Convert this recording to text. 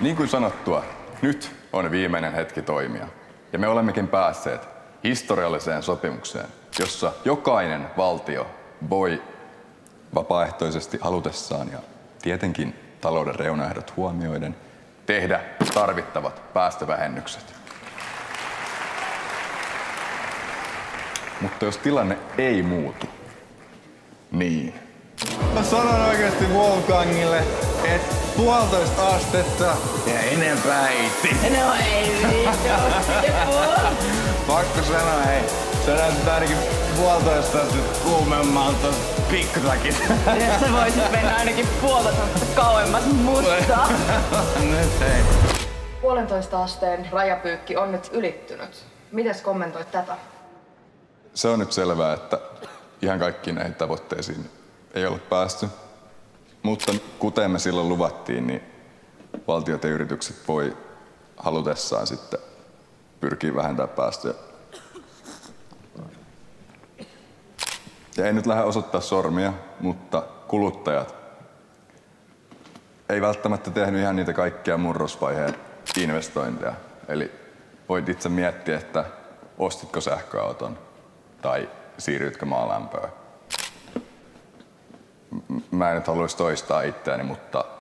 Niin kuin sanottua, nyt on viimeinen hetki toimia. Ja me olemmekin päässeet historialliseen sopimukseen, jossa jokainen valtio voi vapaaehtoisesti halutessaan ja tietenkin talouden reunaehdot huomioiden tehdä tarvittavat päästövähennykset. Mutta jos tilanne ei muutu, niin... Mä sanon oikeesti Wolfgangille, että 1,5 astetta ja enempää ei tee. No ei vittu. Pakko sanoa, hei. Sä näytät ainakin 1,5 astetta kuumemmalta pikkusakin. Ja sä voisit mennä ainakin 1,5 astetta kauemmas musta. Nyt ei. 1,5 asteen rajapyykki on nyt ylittynyt. Mites kommentoit tätä? Se on nyt selvää, että ihan kaikkiin näihin tavoitteisiin ei ole päästy. Mutta kuten me silloin luvattiin, niin valtiot ja yritykset voi halutessaan sitten pyrkiä vähentämään päästöjä. Ja ei nyt lähde osoittaa sormia, mutta kuluttajat ei välttämättä tehnyt ihan niitä kaikkia murrosvaiheen investointeja. Eli voit itse miettiä, että ostitko sähköauton tai siirrytkö maalämpöön. Mä en nyt haluaisi toistaa itseäni, mutta